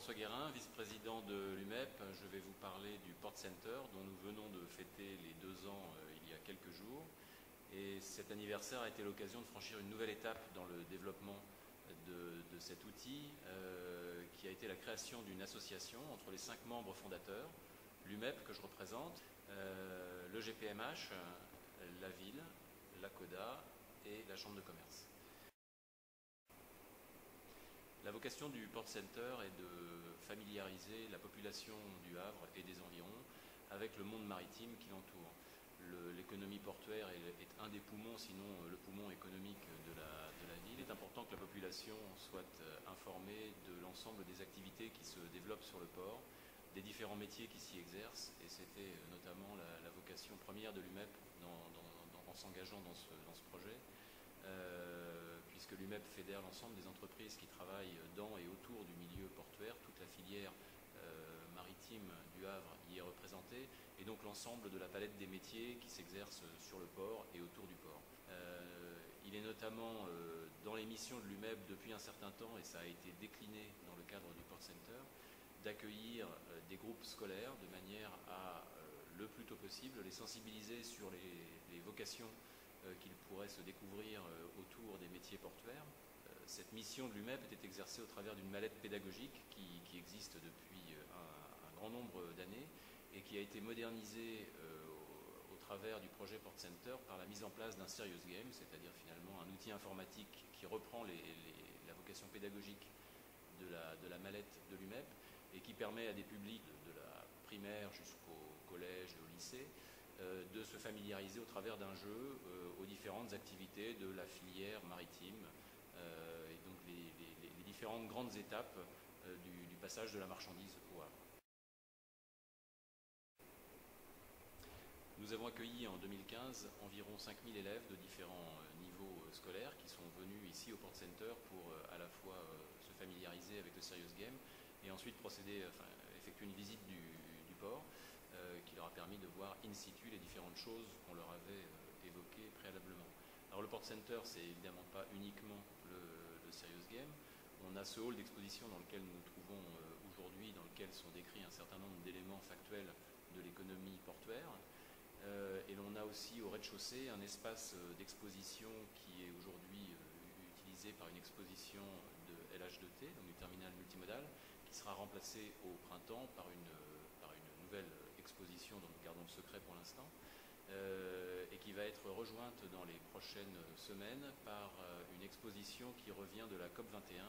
François Guérin, vice-président de l'UMEP. Je vais vous parler du Port Center dont nous venons de fêter les 2 ans il y a quelques jours. Et cet anniversaire a été l'occasion de franchir une nouvelle étape dans le développement de cet outil qui a été la création d'une association entre les 5 membres fondateurs, l'UMEP que je représente, le GPMH, la ville, la CODA et la Chambre de commerce. La vocation du Port Center est de familiariser la population du Havre et des environs avec le monde maritime qui l'entoure. L'économie portuaire est un des poumons, sinon le poumon économique de la ville. Il est important que la population soit informée de l'ensemble des activités qui se développent sur le port, des différents métiers qui s'y exercent, et c'était notamment la vocation première de l'UMEP en s'engageant dans ce projet. Puisque l'UMEP fédère l'ensemble des entreprises qui travaillent dans et autour du milieu portuaire, toute la filière maritime du Havre y est représentée, et donc l'ensemble de la palette des métiers qui s'exercent sur le port et autour du port. Il est notamment dans les missions de l'UMEP depuis un certain temps, et ça a été décliné dans le cadre du Port Center, d'accueillir des groupes scolaires de manière à, le plus tôt possible, les sensibiliser sur les vocations qu'ils pourraient se découvrir autour des métiers portuaires. Cette mission de l'UMEP était exercée au travers d'une mallette pédagogique qui existe depuis un grand nombre d'années et qui a été modernisée au travers du projet Port Center par la mise en place d'un serious game, c'est-à-dire finalement un outil informatique qui reprend la vocation pédagogique de la mallette de l'UMEP et qui permet à des publics de la primaire jusqu'au collège et au lycée de se familiariser au travers d'un jeu aux différentes activités de la filière maritime et donc les différentes grandes étapes du passage de la marchandise au Havre. Nous avons accueilli en 2015 environ 5000 élèves de différents niveaux scolaires qui sont venus ici au Port Center pour à la fois se familiariser avec le Serious Game et ensuite effectuer une visite du port qui leur a permis de voir in situ les différentes choses qu'on leur avait évoquées préalablement. Alors le Port Center, c'est évidemment pas uniquement le Serious Game. On a ce hall d'exposition dans lequel nous nous trouvons aujourd'hui, dans lequel sont décrits un certain nombre d'éléments factuels de l'économie portuaire. Et l'on a aussi au rez-de-chaussée un espace d'exposition qui est aujourd'hui utilisé par une exposition de LH2T, donc du terminal multimodal, qui sera remplacé au printemps par une nouvelle exposition dont nous gardons le secret pour l'instant, et qui va être rejointe dans les prochaines semaines par une exposition qui revient de la COP21,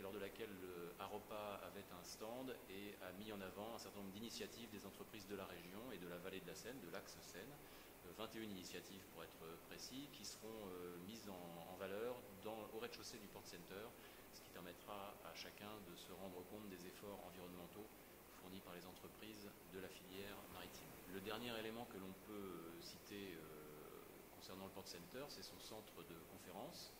lors de laquelle le AROPA avait un stand et a mis en avant un certain nombre d'initiatives des entreprises de la région et de la vallée de la Seine, de l'axe Seine, 21 initiatives pour être précis, qui seront mises en valeur au rez-de-chaussée du Port Center, ce qui permettra à chacun de se rendre compte des efforts environnementaux fournis par les entreprises de la filière maritime. Le dernier élément que l'on peut citer concernant le Port Center, c'est son centre de conférences,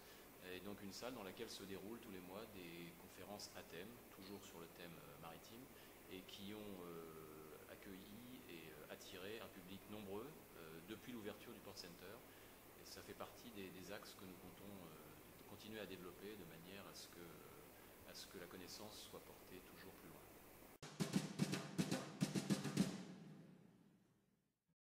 et donc une salle dans laquelle se déroulent tous les mois des conférences à thème, toujours sur le thème maritime, et qui ont accueilli et attiré un public nombreux depuis l'ouverture du Port Center. Et ça fait partie des axes que nous comptons continuer à développer de manière à ce que la connaissance soit portée toujours plus loin.